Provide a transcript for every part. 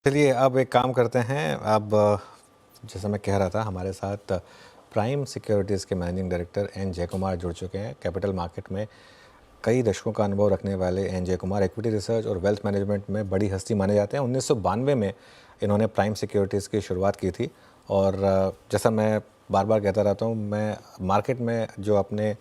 चलिए अब एक काम करते हैं। अब जैसा मैं कह रहा था, हमारे साथ प्राइम सिक्योरिटीज़ के मैनेजिंग डायरेक्टर एन जयकुमार जुड़ चुके हैं। कैपिटल मार्केट में कई दशकों का अनुभव रखने वाले एन जयकुमार इक्विटी रिसर्च और वेल्थ मैनेजमेंट में बड़ी हस्ती माने जाते हैं। 1992 में इन्होंने प्राइम सिक्योरिटीज़ की शुरुआत की थी और जैसा मैं बार बार कहता रहता हूँ, मैं मार्केट में जो अपने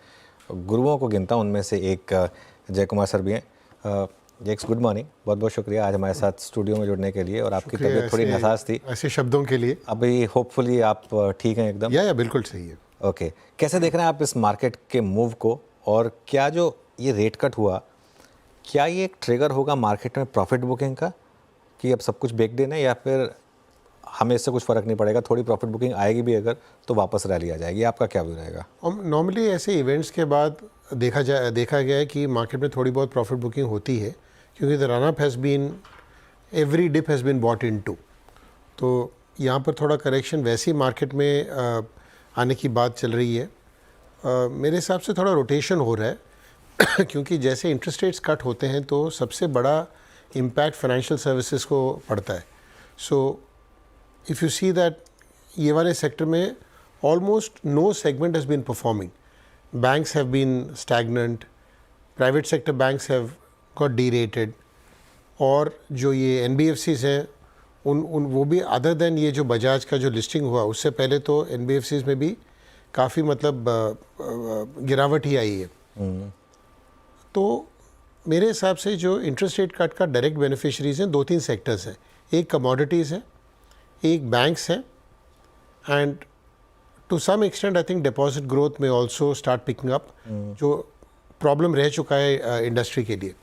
गुरुओं को गिनता हूँ उनमें से एक जयकुमार सर भी हैं। जेक्स, गुड मॉर्निंग। बहुत बहुत शुक्रिया आज हमारे साथ स्टूडियो में जुड़ने के लिए। और आपकी तबीयत थोड़ी नासाज थी, ऐसे शब्दों के लिए। अभी होपफुली आप ठीक हैं एकदम? या बिल्कुल सही है। ओके, कैसे देख रहे हैं आप इस मार्केट के मूव को, और क्या जो ये रेट कट हुआ, क्या ये एक ट्रिगर होगा मार्केट में प्रॉफिट बुकिंग का कि अब सब कुछ बेक्ड इन है, या फिर हमें इससे कुछ फ़र्क नहीं पड़ेगा, थोड़ी प्रॉफिट बुकिंग आएगी भी अगर तो वापस रैली आ जाएगी? आपका क्या व्यू रहेगा? नॉर्मली ऐसे इवेंट्स के बाद देखा गया है कि मार्केट में थोड़ी बहुत प्रॉफिट बुकिंग होती है, क्योंकि the run up has been, every dip has been bought into. तो यहाँ पर थोड़ा करेक्शन वैसी मार्केट में आने की बात चल रही है। मेरे हिसाब से थोड़ा रोटेशन हो रहा है क्योंकि जैसे इंटरेस्ट रेट्स कट होते हैं तो सबसे बड़ा इम्पैक्ट फाइनेंशियल सर्विसेज को पड़ता है। So if you see that ये वाले सेक्टर में almost no segment has been performing. Banks have been stagnant, private sector banks have got derated, और जो ये NBFCs हैं उन वो भी, अदर देन ये जो बजाज का जो लिस्टिंग हुआ उससे पहले तो NBFCs में भी काफ़ी मतलब गिरावट ही आई है। तो मेरे हिसाब से जो इंटरेस्ट रेट कट का डायरेक्ट बेनिफिशरीज हैं, 2-3 सेक्टर्स हैं। एक कमोडिटीज़ है, एक बैंक्स है, and to some extent I think deposit growth में ऑल्सो स्टार्ट पिकिंग अप, जो प्रॉब्लम रह चुका है इंडस्ट्री के लिए।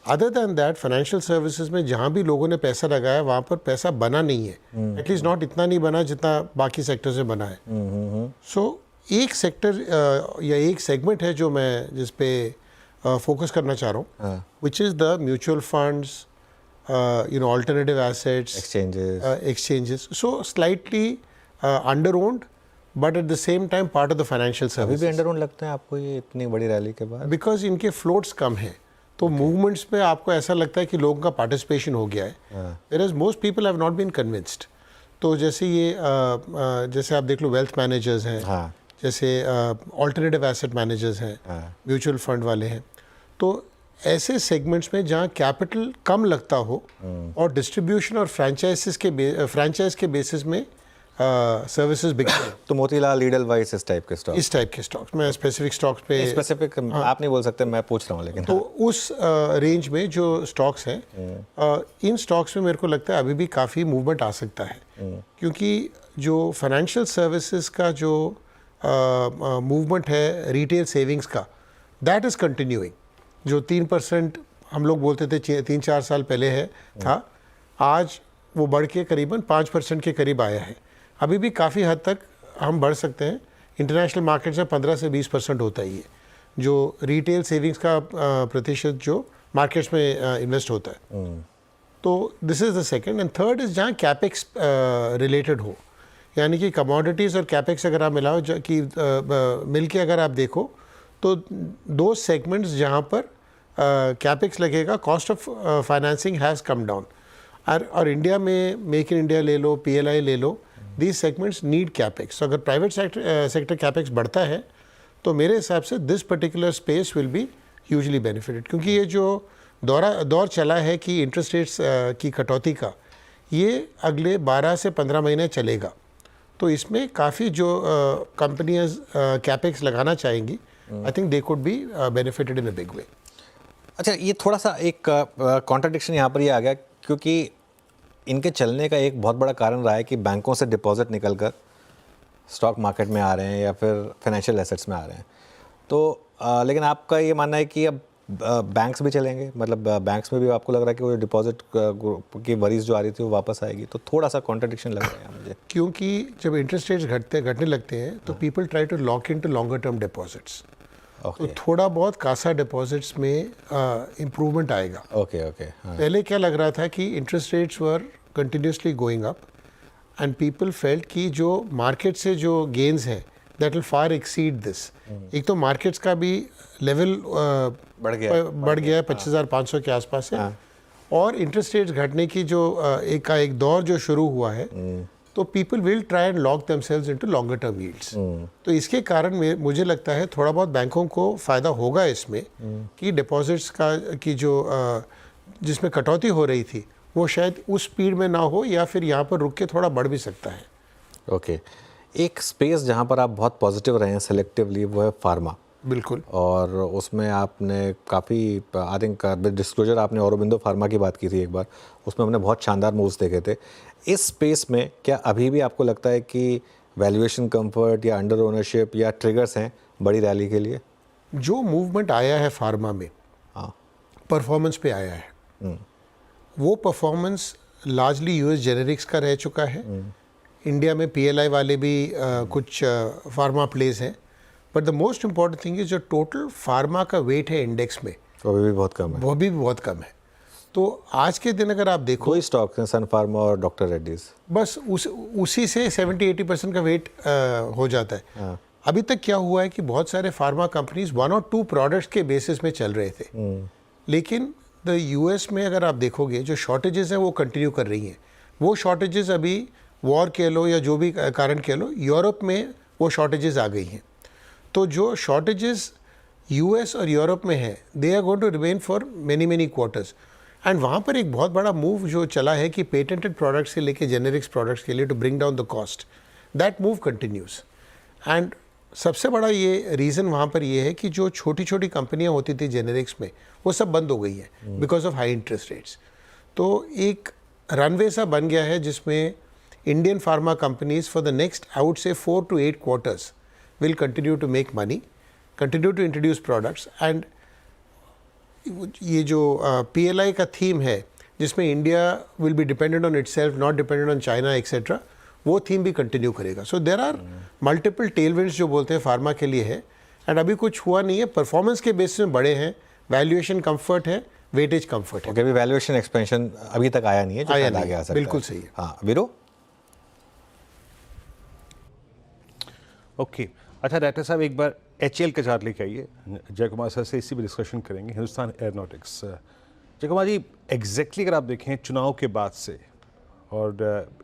Other than that financial services में जहाँ भी लोगों ने पैसा लगाया वहाँ पर पैसा बना नहीं है, एटलीस्ट नॉट इतना नहीं बना जितना बाकी सेक्टर से बना है। सो एक सेक्टर या एक सेगमेंट है जो मैं जिस पे फोकस करना चाह रहा हूँ, which is the mutual funds, alternative assets, exchanges. So slightly under-owned, but at the same time part of the financial अभी services. भी अंडर ओन लगते हैं आपको ये इतनी बड़ी रैली के बाद? बिकॉज इनके फ्लोट्स कम हैं, तो मूवमेंट्स में आपको ऐसा लगता है कि लोगों का पार्टिसिपेशन हो गया है, whereas most people have not been convinced. तो जैसे ये जैसे आप देख लो वेल्थ मैनेजर्स हैं, जैसे ऑल्टरनेटिव एसेट मैनेजर्स हैं, म्यूचुअल फंड वाले हैं, तो ऐसे सेगमेंट्स में जहाँ कैपिटल कम लगता हो और डिस्ट्रीब्यूशन और फ्रेंचाइज के बेसिस में सर्विसेज बिकते हैं। तो मोतीलाल, लीडलवाइस, इस टाइप के स्टॉक्स मैं स्पेसिफिक स्टॉक्स पे स्पेसिफिक आप नहीं बोल सकते, मैं पूछ रहा हूँ लेकिन। तो उस रेंज में जो स्टॉक्स हैं, इन स्टॉक्स में मेरे को लगता है अभी भी काफ़ी मूवमेंट आ सकता है, क्योंकि जो फाइनेंशियल सर्विसेज का जो मूवमेंट है रिटेल सेविंग्स का, दैट इज़ कंटिन्यूइंग। जो 3% हम लोग बोलते थे 3-4 साल पहले था, आज वो बढ़ के करीबन 5% के करीब आया है। अभी भी काफ़ी हद तक हम बढ़ सकते हैं। इंटरनेशनल मार्केट से 15 से 20% होता ही है जो रिटेल सेविंग्स का प्रतिशत जो मार्केट्स में इन्वेस्ट होता है। तो this is the second. And third is जहाँ कैपेक्स रिलेटेड हो, यानी कि कमोडिटीज़ और कैपेक्स अगर आप मिलाओ कि मिल के अगर आप देखो तो दो सेगमेंट्स जहाँ पर कैपेक्स लगेगा, cost of financing has come down. और इंडिया में मेक इन इंडिया ले लो, PLI ले लो, दीज सेगमेंट्स नीड कैपेक्स। अगर प्राइवेट सेक्टर कैपेक्स बढ़ता है तो मेरे हिसाब से this particular space will be hugely benefited, क्योंकि ये जो दौर चला है कि इंटरेस्ट रेट्स की कटौती का, ये अगले 12 से 15 महीने चलेगा। तो इसमें काफ़ी जो कंपनियाँ कैपेक्स लगाना चाहेंगी, I think they could be benefited in a big way. अच्छा, ये थोड़ा सा एक कॉन्ट्रडिक्शन यहाँ पर ये आ गया, क्योंकि इनके चलने का एक बहुत बड़ा कारण रहा है कि बैंकों से डिपॉजिट निकलकर स्टॉक मार्केट में आ रहे हैं या फिर फाइनेंशियल एसेट्स में आ रहे हैं। तो लेकिन आपका ये मानना है कि अब बैंक्स भी चलेंगे, मतलब बैंक्स में भी आपको लग रहा है कि वो डिपॉजिट की वरीज जो आ रही थी वो वापस आएगी? तो थोड़ा सा कॉन्ट्रडिक्शन लग रहा है मुझे, क्योंकि जब इंटरेस्ट रेट्स घटने लगते हैं तो people try to lock into longer term deposits. तो थोड़ा बहुत कासा डिपॉजिट्स में इम्प्रूवमेंट आएगा। पहले क्या लग रहा था कि interest rates were continuously going up and people felt कि जो मार्केट से जो गेन्स हैं that will far exceed this. एक तो मार्केट्स का भी लेवल बढ़ गया है 25,500 के आसपास है, और इंटरेस्ट रेट्स घटने की जो एक दौर जो शुरू हुआ है, तो people will try and lock themselves into longer term yields. तो इसके कारण मुझे लगता है थोड़ा बहुत बैंकों को फ़ायदा होगा इसमें कि डिपॉजिट्स की जो जिसमें कटौती हो रही थी वो शायद उस स्पीड में ना हो, या फिर यहाँ पर रुक के थोड़ा बढ़ भी सकता है। ओके एक स्पेस जहाँ पर आप बहुत पॉजिटिव रहे हैं सेलेक्टिवली वो है फार्मा। बिल्कुल। और उसमें आपने काफ़ी आई थिंक डिस्क्लोजर आपने औरोबिंदो फार्मा की बात की थी एक बार, उसमें हमने बहुत शानदार मूव्स देखे थे। इस स्पेस में क्या अभी भी आपको लगता है कि वैल्यूएशन कंफर्ट या अंडर ओनरशिप या ट्रिगर्स हैं बड़ी रैली के लिए? जो मूवमेंट आया है फार्मा में, हाँ, परफॉर्मेंस पे आया है, वो परफॉर्मेंस लार्जली यूएस जेनेरिक्स का रह चुका है। इंडिया में पीएलआई वाले भी कुछ फार्मा प्लेस हैं, but the most important thing is जो टोटल फार्मा का वेट है इंडेक्स में, वो भी बहुत कम है। वो भी बहुत कम है। तो आज के दिन अगर आप देखो, कोई स्टॉक हैं सन फार्मा और डॉक्टर रेड्डीज, बस उसी से 70-80% का वेट हो जाता है। हाँ। अभी तक क्या हुआ है कि बहुत सारे फार्मा कंपनीज 1 और 2 प्रोडक्ट्स के बेसिस में चल रहे थे, लेकिन द यूएस में अगर आप देखोगे जो शॉर्टेजेस हैं वो कंटिन्यू कर रही हैं। वो शॉर्टेजेस अभी वॉर कह लो या जो भी कारण कह लो, यूरोप में वो शॉर्टेजेस आ गई हैं। तो जो शॉर्टेजेस यूएस और यूरोप में है, they are going to remain for many quarters. And वहाँ पर एक बहुत बड़ा मूव जो चला है कि पेटेंटेड प्रोडक्ट्स से लेके जेनेरिक्स प्रोडक्ट्स के लिए to bring down the cost, that move continues. And सबसे बड़ा ये रीज़न वहाँ पर ये है कि जो छोटी छोटी कंपनियाँ होती थी जेनेरिक्स में, वो सब बंद हो गई हैं because of high interest rates. तो एक रनवे सा बन गया है जिसमें Indian pharma companies for the next I would say 4 to 8 quarters will continue to make money, continue to introduce products, and ये जो PLI का थीम है जिसमें India will be dependent on itself, not dependent on China etcetera, वो theme भी continue करेगा। सो there are multiple tailwinds जो बोलते हैं फार्मा के लिए है। एंड अभी कुछ हुआ नहीं है, परफॉर्मेंस के बेसिस में बड़े हैं, वैल्यूएशन कंफर्ट है, वेटेज कंफर्ट है। ओके अभी वैल्यूएशन एक्सपेंशन अभी तक आया नहीं है जो आया शायद नहीं, आगे आ सकता बिल्कुल है। सही है। हाँ वीरो। ओके अच्छा डॉक्टर साहब एक बार HAL का चार्ट लेके आइए, जय कुमार सर से इसी पर डिस्कशन करेंगे। हिंदुस्तान एयरोनॉटिक्स, जय कुमार जी एग्जैक्टली अगर आप देखें चुनाव के बाद से और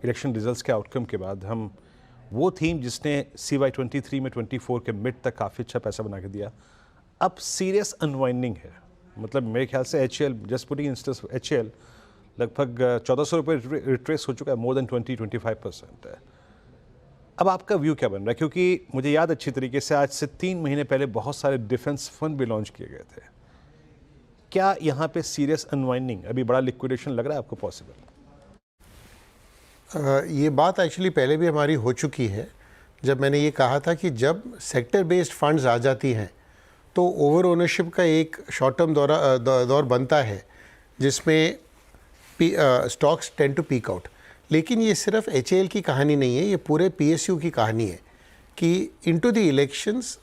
इलेक्शन रिजल्ट्स के आउटकम के बाद, हम वो थीम जिसने CY 23 में 24 के मिड तक काफ़ी अच्छा पैसा बना के दिया, अब सीरियस अनवाइंडिंग है। मतलब मेरे ख्याल से HAL, just putting instance HAL लगभग 1400 रुपये रिट्रेस हो चुका है, मोर देन 20-25% है। अब आपका व्यू क्या बन रहा है? क्योंकि मुझे याद अच्छी तरीके से आज से 3 महीने पहले बहुत सारे डिफेंस फंड भी लॉन्च किए गए थे। क्या यहाँ पे सीरियस अनवाइंडिंग, अभी बड़ा लिक्विडेशन लग रहा है आपको पॉसिबल? ये बात एक्चुअली पहले भी हमारी हो चुकी है, जब मैंने ये कहा था कि जब सेक्टर बेस्ड फंड्स आ जाती हैं तो ओवर ओनरशिप का एक शॉर्ट टर्म दौर बनता है जिसमें stocks tend to peak out. लेकिन ये सिर्फ HAL की कहानी नहीं है, ये पूरे PSU की कहानी है कि into the elections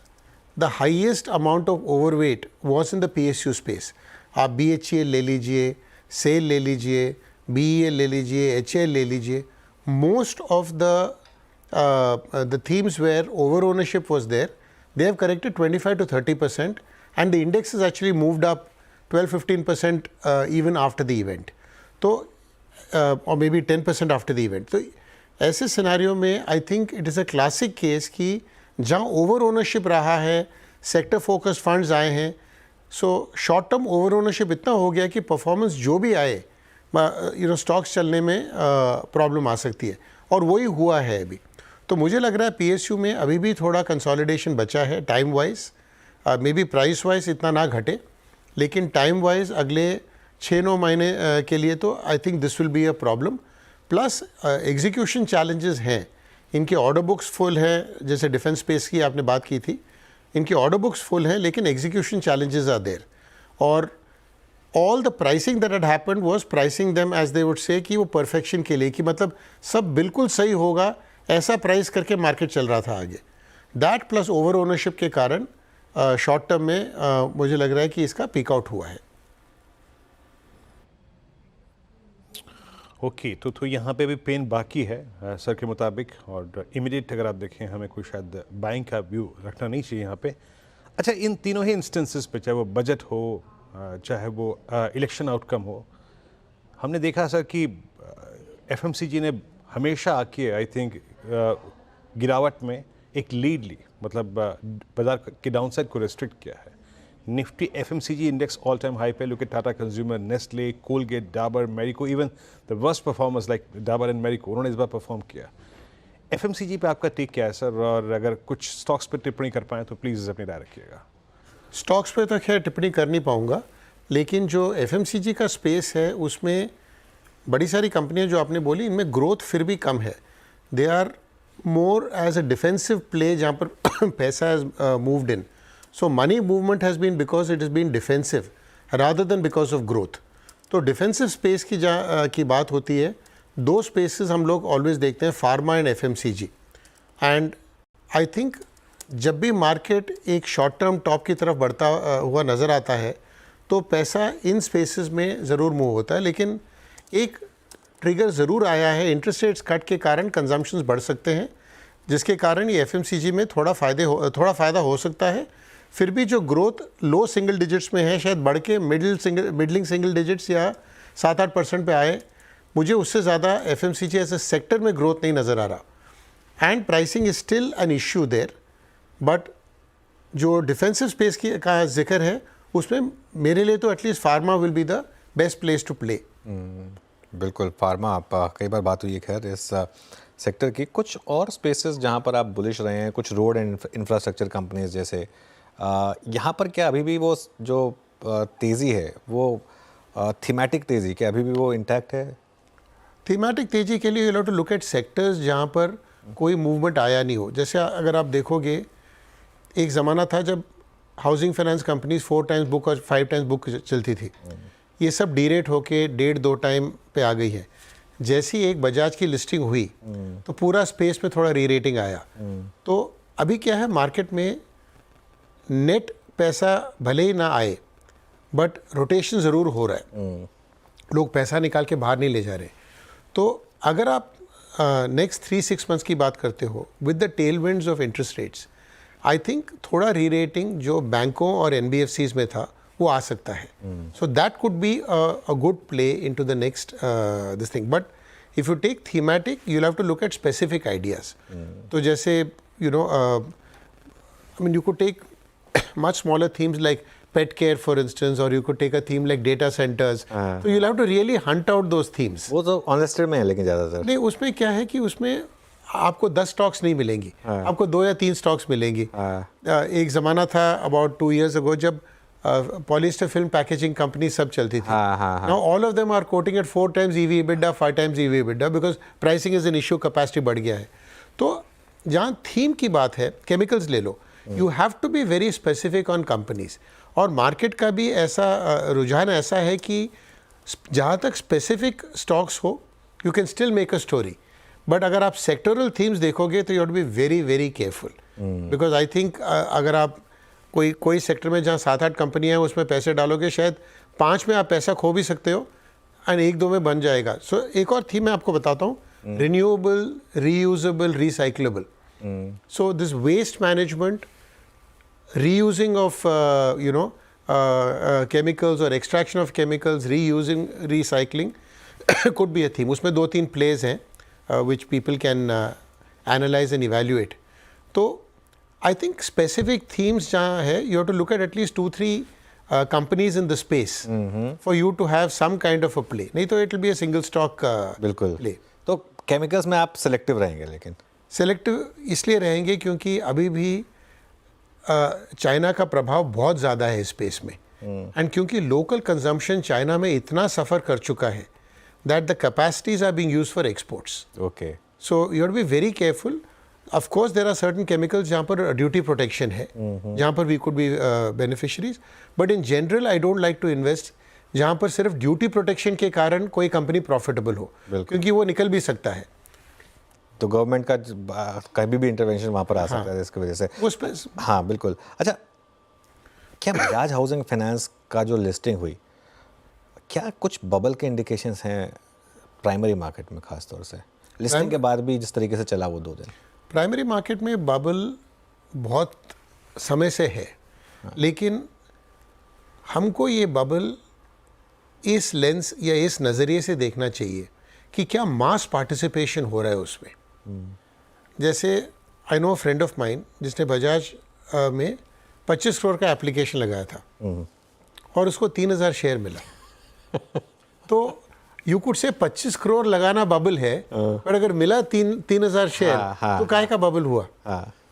the highest amount of overweight was in the PSU space. आप BHEL ले लीजिए, SAIL ले लीजिए, BEL ले लीजिए, HAL ले लीजिए, most of the themes where over ownership was there, they have corrected 25 to 30% and the index has actually moved up 12-15% even after the event. तो or maybe 10% after the event. तो ऐसे सिनारियों में I think it is a classic case कि जहाँ over ownership रहा है, sector focus funds आए हैं, so short term over ownership इतना हो गया कि परफॉर्मेंस जो भी आए, स्टॉक्स चलने में प्रॉब्लम आ सकती है, और वही हुआ है अभी। तो मुझे लग रहा है PSU में अभी भी थोड़ा कंसोलिडेशन बचा है time wise, may be price wise इतना ना घटे, लेकिन टाइम वाइज अगले 6-9 महीने के लिए तो I think this will be a problem. Plus execution challenges हैं, इनके ऑर्डर बुक्स फुल है, जैसे डिफेंस स्पेस की आपने बात की थी, इनकी ऑर्डर बुक्स फुल हैं लेकिन एग्जीक्यूशन चैलेंजेस आर देयर। और all the pricing that had happened was pricing them as they would say कि वो परफेक्शन के लिए, कि मतलब सब बिल्कुल सही होगा ऐसा प्राइस करके मार्केट चल रहा था आगे। दैट प्लस ओवर ओनरशिप के कारण शॉर्ट टर्म में मुझे लग रहा है कि इसका पीक आउट हुआ है। ओके तो यहाँ पे भी पेन बाकी है सर के मुताबिक, और इमीडिएट अगर आप देखें हमें कोई शायद बाइंग का व्यू रखना नहीं चाहिए यहाँ पे। अच्छा इन तीनों ही इंस्टेंसेस पे, चाहे वो बजट हो, चाहे वो इलेक्शन आउटकम हो, हमने देखा सर कि एफएमसीजी ने हमेशा आके आई थिंक गिरावट में एक लीड ली, मतलब बाजार के डाउनसाइड को रेस्ट्रिक्ट किया है। Nifty FMCG index all time high पे, look at Tata Consumer, Nestle, Colgate, Dabur, Marico, even the worst performers like Dabur and Marico, उन्होंने इस बार परफॉर्म किया। एफएमसीजी पे आपका टेक क्या है सर, और अगर कुछ स्टॉक्स पे टिप्पणी कर पाएँ तो प्लीज़ अपनी राय रखिएगा। स्टॉक्स पे तो खैर टिप्पणी कर नहीं पाऊँगा, लेकिन जो एफएमसीजी का स्पेस है उसमें बड़ी सारी कंपनियां जो आपने बोली, इनमें ग्रोथ फिर भी कम है। They are more as a defensive play जहाँ पर पैसा has moved in, so money movement has been because it is been defensive rather than because of growth. तो डिफेंसिव स्पेस की बात होती है, दो स्पेसेस हम लोग ऑलवेज देखते हैं, pharma and FMCG. And I think जब भी मार्केट एक शॉर्ट टर्म टॉप की तरफ बढ़ता हुआ नज़र आता है तो पैसा इन स्पेसेस में ज़रूर मूव होता है, लेकिन एक ट्रिगर ज़रूर आया है, इंटरेस्ट रेट्स कट के कारण कंजम्पशंस बढ़ सकते हैं, जिसके कारण ये एफएमसीजी में थोड़ा फ़ायदा हो सकता है। फिर भी जो ग्रोथ लो सिंगल डिजिट्स में है, शायद बढ़ के मिडलिंग सिंगल डिजिट्स या 7-8% पे आए, मुझे उससे ज़्यादा एफएमसीजी एज ए सेक्टर में ग्रोथ नहीं नज़र आ रहा। And pricing is still an issue there, but जो डिफेंसिव स्पेस का जिक्र है उसमें मेरे लिए तो at least pharma will be the best place to play. बिल्कुल, फार्मा आप कई बार बात हुई है खैर इस सेक्टर की। कुछ और स्पेसेस जहाँ पर आप बुलिश रहे हैं, कुछ रोड एंड इंफ्रास्ट्रक्चर कंपनीज जैसे, यहाँ पर क्या अभी भी वो जो तेज़ी है वो थीमेटिक तेज़ी, क्या अभी भी वो इंटैक्ट है? थीमेटिक तेज़ी के लिए you have to look at sectors जहाँ पर कोई मूवमेंट आया नहीं हो। जैसे अगर आप देखोगे, एक ज़माना था जब housing finance companies 4 times book और 5 टाइम्स बुक चलती थी, ये सब डीरेट होके 1.5-2 टाइम पे आ गई है। जैसी एक बजाज की लिस्टिंग हुई तो पूरा स्पेस में थोड़ा री रेटिंग आया। तो अभी क्या है, मार्केट में नेट पैसा भले ही ना आए बट रोटेशन ज़रूर हो रहा है, लोग पैसा निकाल के बाहर नहीं ले जा रहे। तो अगर आप नेक्स्ट 3-6 मंथ्स की बात करते हो with the tell winds of interest rates, I think थोड़ा री रेटिंग जो बैंकों और एनबीएफसीज में था वो आ सकता है। So that could be a good play into the next this thing. But if you take thematic you have to look at specific ideas. तो जैसे you know I mean you could take much smaller themes like pet care for instance, or you could take a theme like data centers. So you'll have to really hunt out those themes. वो तो ऑनलिस्टेड में है लेकिन ज़्यादातर नहीं, उसमें क्या है कि उसमें आपको 10 स्टॉक्स नहीं मिलेंगी, आपको 2 या 3 स्टॉक्स मिलेंगी। एक ज़माना था about 2 years ago जब पॉलिस्टर फिल्म पैकेजिंग कंपनी सब चलती थी। Now all of them are quoting at 4 times EV EBITDA, 5 times EV EBITDA because pricing is an issue, capacity बढ़ गया है। तो जहाँ थीम की बात है, केमिकल्स ले लो, you have to be very specific on companies. और मार्केट का भी ऐसा रुझान ऐसा है कि जहाँ तक स्पेसिफिक स्टॉक्स हो you can still make a story, but अगर आप सेक्टोरल थीम्स देखोगे तो you have to be very very careful, because I think अगर आप कोई सेक्टर में जहाँ 7-8 कंपनियाँ हैं उसमें पैसे डालोगे, शायद 5 में आप पैसा खो भी सकते हो एंड 1-2 में बन जाएगा। सो एक और थीम मैं आपको बताता हूँ, renewable, reusable, recyclable. So this waste management, reusing of chemicals or extraction of chemicals, reusing, recycling could be a theme. उसमें 2-3 plays हैं which people can analyze and evaluate. तो I think specific themes जहाँ है, you have to look at least 2-3 companies in the space for you to have some kind of a play. नहीं तो it will be a single stock बिल्कुल play. तो chemicals में आप selective रहेंगे, लेकिन सेलेक्टिव इसलिए रहेंगे क्योंकि अभी भी चाइना का प्रभाव बहुत ज़्यादा है स्पेस में, एंड क्योंकि लोकल कंजम्पशन चाइना में इतना सफ़र कर चुका है that the capacities are being used for exports. Okay, so you have to be very careful. Of course there are certain chemicals जहाँ पर ड्यूटी प्रोटेक्शन है, जहाँ पर we could be beneficiaries, but in general I don't like to invest जहाँ पर सिर्फ duty protection के कारण कोई कंपनी प्रॉफिटेबल हो, क्योंकि वो निकल भी सकता है। तो गवर्नमेंट का कभी भी इंटरवेंशन वहाँ पर आ सकता है इसकी वजह से। उस पर हाँ बिल्कुल। अच्छा, क्या बजाज हाउसिंग फाइनेंस का जो लिस्टिंग हुई, क्या कुछ बबल के इंडिकेशंस हैं प्राइमरी मार्केट में, खास तौर से लिस्टिंग के बाद भी जिस तरीके से चला वो 2 दिन? प्राइमरी मार्केट में बबल बहुत समय से है, लेकिन हमको ये बबल इस लेंस या इस नज़रिए से देखना चाहिए कि क्या मास पार्टिसिपेशन हो रहा है उसमें। जैसे I know friend of mine जिसने बजाज में 25 करोड़ का एप्लीकेशन लगाया था और उसको 3000 शेयर मिला। तो यू कुड से 25 करोड़ लगाना बबल है, पर अगर मिला 3000 शेयर तो काहे का बबल हुआ।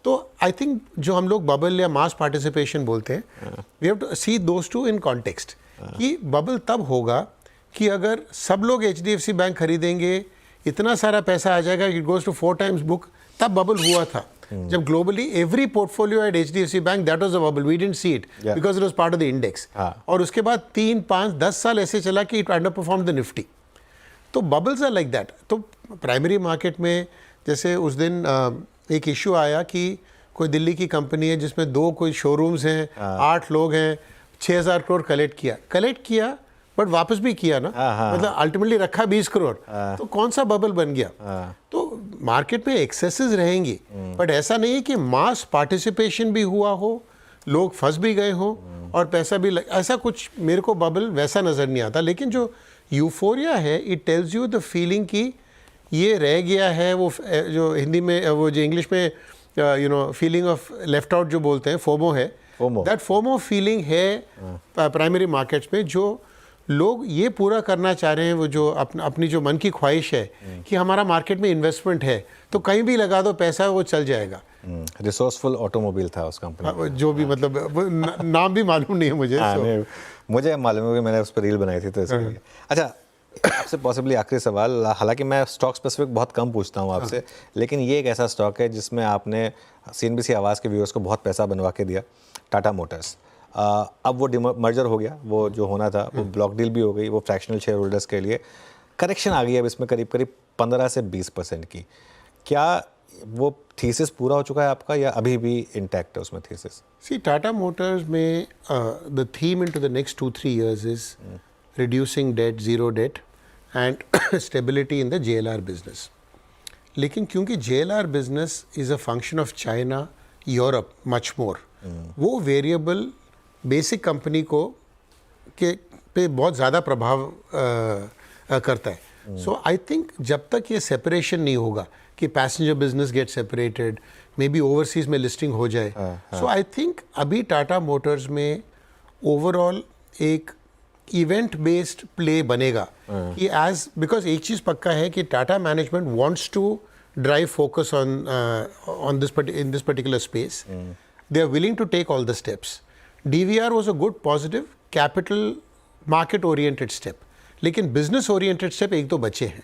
तो आई थिंक जो हम लोग बबल या मास पार्टिसिपेशन बोलते हैं, we have to see those two in context कि बबल तब होगा कि अगर सब लोग HDFC बैंक खरीदेंगे, इतना सारा पैसा आ जाएगा, it goes to 4 times book, तब बबल हुआ था। जब globally every portfolio at HDFC bank, that was a bubble, we didn't see it because it was part of the index. और उसके बाद 3, 5, 10 साल ऐसे चला कि it under perform the Nifty. तो बबल्स आर लाइक दैट। तो प्राइमरी मार्केट में जैसे उस दिन एक इशू आया कि कोई दिल्ली की कंपनी है जिसमें 2 कोई शोरूम्स हैं, 8 लोग हैं, 6000 करोड़ कलेक्ट किया बट वापस भी किया ना, मतलब अल्टीमेटली रखा 20 करोड़। तो कौन सा बबल बन गया। तो मार्केट में एक्सेसेस रहेंगी, बट ऐसा नहीं है कि मास पार्टिसिपेशन भी हुआ हो, लोग फंस भी गए हो और पैसा भी ऐसा कुछ मेरे को बबल वैसा नज़र नहीं आता। लेकिन जो यूफोरिया है, it tells you the feeling कि ये रह गया है, वो जो हिंदी में, वो जो इंग्लिश में फीलिंग ऑफ लेफ्ट आउट जो बोलते हैं, फोमो है, दैट फोमो फीलिंग है प्राइमरी मार्केट्स में। जो लोग ये पूरा करना चाह रहे हैं, वो जो अपनी जो मन की ख्वाहिश है कि हमारा मार्केट में इन्वेस्टमेंट है तो कहीं भी लगा दो पैसा, वो चल जाएगा। रिसोर्सफुल ऑटोमोबाइल था उस कंपनी, जो भी मतलब नाम भी मालूम नहीं है मुझे। मुझे मालूम है कि मैंने उस पर रील बनाई थी तो इसलिए। अच्छा, आपसे पॉसिबली आखिरी सवाल, हालांकि मैं स्टॉक स्पेसिफिक बहुत कम पूछता हूँ आपसे, लेकिन ये एक ऐसा स्टॉक है जिसमें आपने CNBC आवाज़ के व्यूअर्स को बहुत पैसा बनवा के दिया, टाटा मोटर्स। अब वो मर्जर हो गया, वो जो होना था, वो ब्लॉक डील भी हो गई, वो फ्रैक्शनल शेयर होल्डर्स के लिए करेक्शन आ गई अब इसमें करीब 15 से 20% की। क्या वो थीसिस पूरा हो चुका है आपका या अभी भी इंटैक्ट है उसमें थीसिस? सी, टाटा मोटर्स में the theme into the next 2-3 years is reducing debt, zero debt and stability in the JLR business. लेकिन क्योंकि JLR business is a function of China, Europe much more, वो वेरिएबल बेसिक कंपनी को पे बहुत ज़्यादा प्रभाव करता है। सो आई थिंक जब तक ये सेपरेशन नहीं होगा कि passenger business get separated, may be overseas में लिस्टिंग हो जाए, सो आई थिंक अभी टाटा मोटर्स में ओवरऑल एक इवेंट बेस्ड प्ले बनेगा कि बिकॉज एक चीज़ पक्का है कि Tata management wants to drive focus on this particular space. They are willing to take all the steps. DVR was a good positive capital market oriented step, लेकिन business oriented step एक दो बचे हैं।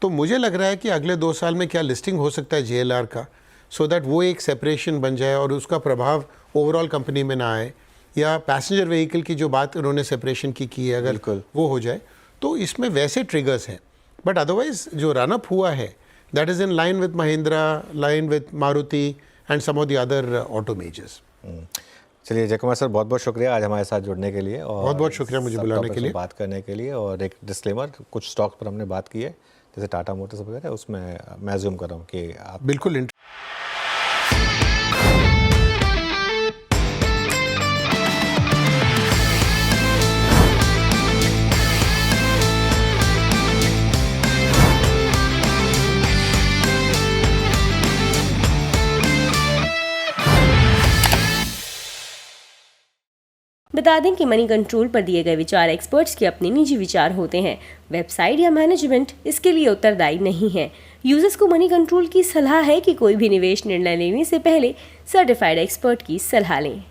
तो मुझे लग रहा है कि अगले 2 साल में क्या लिस्टिंग हो सकता है JLR का, सो दैट वो एक सेपरेशन बन जाए और उसका प्रभाव ओवरऑल कंपनी में ना आए, या पैसेंजर व्हीकल की जो बात उन्होंने सेपरेशन की है, अगर वो हो जाए तो इसमें वैसे ट्रिगर्स हैं। बट अदरवाइज जो रनअप हुआ है that is in line with Mahindra, line with Maruti and some of the other auto majors. चलिए जयकुमार सर, बहुत बहुत शुक्रिया आज हमारे साथ जुड़ने के लिए और बहुत बहुत शुक्रिया मुझे बुलाने के लिए, बात करने के लिए। और एक डिस्क्लेमर, कुछ स्टॉक्स पर हमने बात की है जैसे टाटा मोटर्स वगैरह, उसमें मैं अज्यूम कर रहा हूँ कि आप बिल्कुल बता दें कि मनी कंट्रोल पर दिए गए विचार एक्सपर्ट्स के अपने निजी विचार होते हैं। वेबसाइट या मैनेजमेंट इसके लिए उत्तरदायी नहीं है। यूजर्स को मनी कंट्रोल की सलाह है कि कोई भी निवेश निर्णय लेने से पहले सर्टिफाइड एक्सपर्ट की सलाह लें।